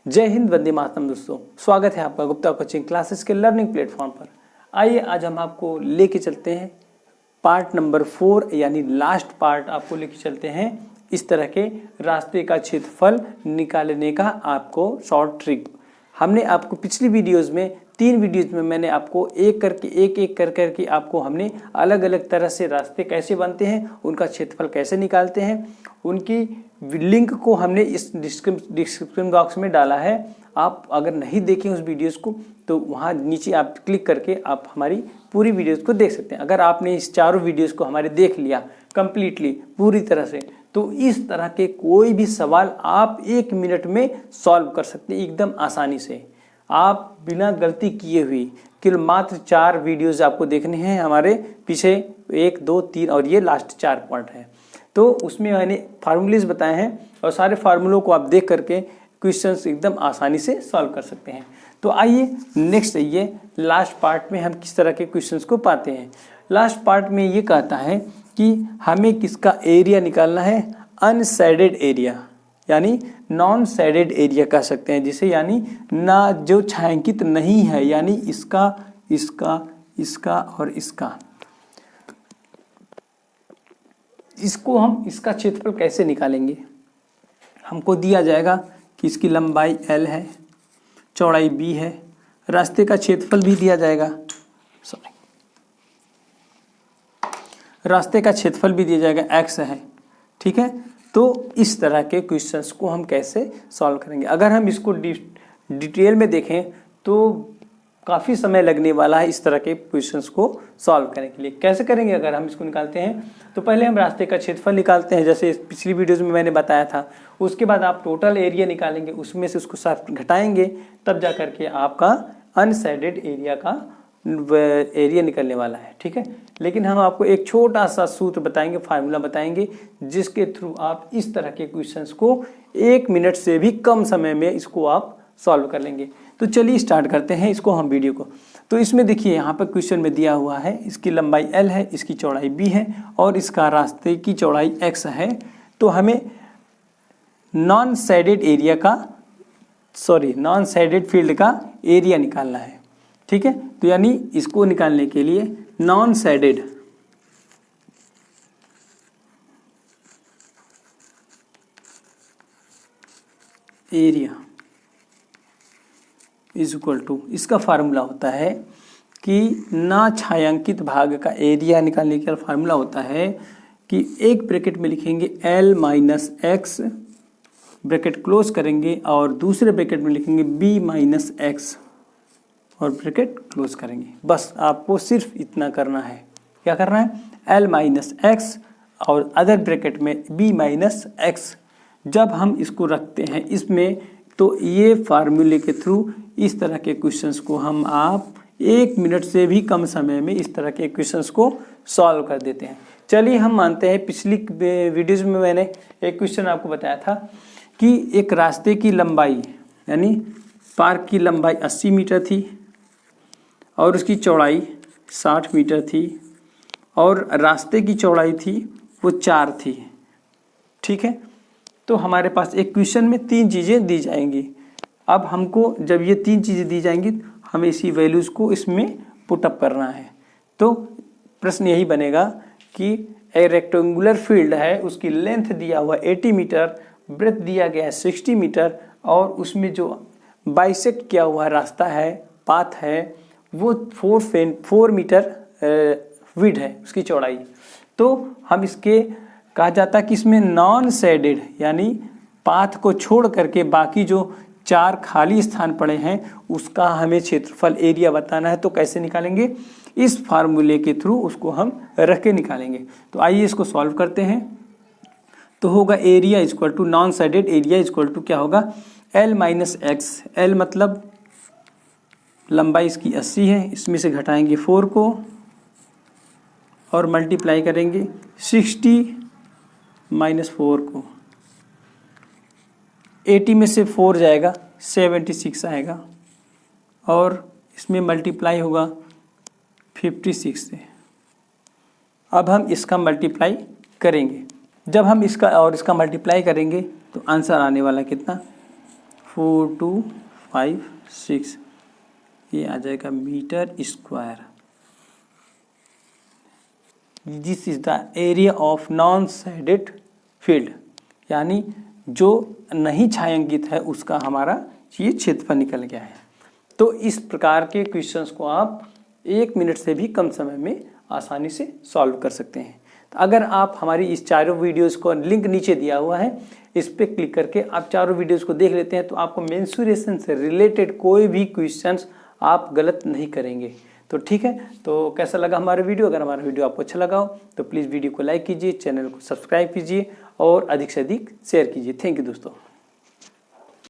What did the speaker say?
जय हिंद, वंदे मातरम। दोस्तों, स्वागत है आपका गुप्ता कोचिंग क्लासेस के लर्निंग प्लेटफॉर्म पर। आइए आज हम आपको लेके चलते हैं पार्ट नंबर 4 यानी लास्ट पार्ट आपको लेके चलते हैं इस तरह के रास्ते का क्षेत्रफल निकालने का आपको शॉर्ट ट्रिक। हमने आपको पिछली वीडियोस में 3 वीडियोस में मैंने आपको एक एक करके आपको हमने अलग अलग तरह से रास्ते कैसे बनते हैं, उनका क्षेत्रफल कैसे निकालते हैं, उनकी लिंक को हमने इस डिस्क्रिप्शन बॉक्स में डाला है। आप अगर नहीं देखें उस वीडियोस को तो वहाँ नीचे आप क्लिक करके आप हमारी पूरी वीडियोस को देख सकते हैं। अगर आपने इस चारों वीडियोस को हमारे देख लिया कंप्लीटली पूरी तरह से, तो इस तरह के कोई भी सवाल आप 1 मिनट में सॉल्व कर सकते हैं एकदम आसानी से, आप बिना गलती किए हुई। केवल मात्र 4 वीडियोस आपको देखने हैं हमारे पीछे, 1, 2, 3 और ये लास्ट 4 पार्ट है। तो उसमें मैंने फार्मूलेज बताए हैं और सारे फार्मूलों को आप देख करके क्वेश्चंस एकदम आसानी से सॉल्व कर सकते हैं। तो आइए नेक्स्ट ये लास्ट पार्ट में हम किस तरह के क्वेश्चंस को पाते हैं। लास्ट पार्ट में ये कहता है कि हमें किसका एरिया निकालना है, अनशेडेड एरिया यानी नॉन शेडेड एरिया कह सकते हैं जिसे, यानी ना जो छायांकित नहीं है, यानी इसका इसका इसका और इसका। इसको हम इसका क्षेत्रफल कैसे निकालेंगे। हमको दिया जाएगा कि इसकी लंबाई L है, चौड़ाई B है, रास्ते का क्षेत्रफल भी दिया जाएगा, रास्ते का क्षेत्रफल भी दिया जाएगा X है, ठीक है। तो इस तरह के क्वेश्चंस को हम कैसे सॉल्व करेंगे। अगर हम इसको डिटेल में देखें तो काफ़ी समय लगने वाला है इस तरह के क्वेश्चंस को सॉल्व करने के लिए। कैसे करेंगे अगर हम इसको निकालते हैं तो पहले हम रास्ते का क्षेत्रफल निकालते हैं, जैसे पिछली वीडियोस में मैंने बताया था। उसके बाद आप टोटल एरिया निकालेंगे, उसमें से उसको साफ घटाएंगे, तब जा करके आपका अनशेडेड एरिया का एरिया निकलने वाला है, ठीक है। लेकिन हम आपको एक छोटा सा सूत्र बताएंगे, फार्मूला बताएंगे, जिसके थ्रू आप इस तरह के क्वेश्चंस को 1 मिनट से भी कम समय में इसको आप सॉल्व कर लेंगे। तो चलिए स्टार्ट करते हैं इसको हम वीडियो को। तो इसमें देखिए यहाँ पर क्वेश्चन में दिया हुआ है इसकी लंबाई L है, इसकी चौड़ाई B है और इसका रास्ते की चौड़ाई X है। तो हमें नॉन शेडेड फील्ड का एरिया निकालना है, ठीक है। तो यानी इसको निकालने के लिए non shaded area is equal to, इसका फार्मूला होता है कि ना छायांकित भाग का एरिया निकालने का फार्मूला होता है कि एक ब्रैकेट में लिखेंगे L minus x, bracket close करेंगे, और दूसरे ब्रैकेट में लिखेंगे B माइनस एक्स और ब्रैकेट क्लोज करेंगे। बस आपको सिर्फ इतना करना है। क्या करना है, L माइनस एक्स और अदर ब्रैकेट में B माइनस एक्स। जब हम इसको रखते हैं इसमें तो ये फार्मूले के थ्रू इस तरह के क्वेश्चंस को हम आप 1 मिनट से भी कम समय में इस तरह के क्वेश्चंस को सॉल्व कर देते हैं। चलिए हम मानते हैं पिछली वीडियोज़ में मैंने एक क्वेश्चन आपको बताया था कि एक रास्ते की लंबाई यानी पार्क की लंबाई 80 मीटर थी और उसकी चौड़ाई 60 मीटर थी और रास्ते की चौड़ाई थी वो 4 थी, ठीक है। तो हमारे पास एक क्वेश्चन में 3 चीज़ें दी जाएंगी। अब हमको जब ये 3 चीज़ें दी जाएंगी हमें इसी वैल्यूज़ को इसमें पुटअप करना है। तो प्रश्न यही बनेगा कि एक रेक्टेंगुलर फील्ड है, उसकी लेंथ दिया हुआ 80 मीटर, ब्रेथ दिया गया है 60 मीटर और उसमें जो बाइसेक्ट किया हुआ रास्ता है, पाथ है, वो 4 मीटर विड्थ है उसकी चौड़ाई। तो हम इसके कहा जाता है कि इसमें नॉन शेडेड यानी पाथ को छोड़ करके बाकी जो 4 खाली स्थान पड़े हैं उसका हमें क्षेत्रफल एरिया बताना है। तो कैसे निकालेंगे, इस फार्मूले के थ्रू उसको हम रख के निकालेंगे। तो आइए इसको सॉल्व करते हैं। तो होगा area equal to non shaded area equal to क्या होगा, L माइनस एक्स। L मतलब लंबाई इसकी 80 है, इसमें से घटाएंगे 4 को और मल्टीप्लाई करेंगे 60 माइनस 4 को। 80 में से 4 जाएगा 76 आएगा और इसमें मल्टीप्लाई होगा 56 से। अब हम इसका मल्टीप्लाई करेंगे। जब हम इसका और इसका मल्टीप्लाई करेंगे तो आंसर आने वाला कितना, 4256, ये आ जाएगा metre square. This is the area of non shaded field, यानी जो नहीं छायांकित है उसका हमारा ये क्षेत्रफल निकल गया है। तो इस प्रकार के क्वेश्चंस को आप 1 मिनट से भी कम समय में आसानी से सॉल्व कर सकते हैं। तो अगर आप हमारी इस चारों वीडियोस को, लिंक नीचे दिया हुआ है, इस पर क्लिक करके आप चारों वीडियोस को देख लेते हैं तो आपको मेंसुरेशन से रिलेटेड कोई भी क्वेश्चंस आप गलत नहीं करेंगे। तो ठीक है, तो कैसा लगा हमारा वीडियो? अगर हमारा वीडियो आपको अच्छा लगा हो तो प्लीज़ वीडियो को लाइक कीजिए, चैनल को सब्सक्राइब कीजिए और अधिक से अधिक शेयर कीजिए। थैंक यू दोस्तों।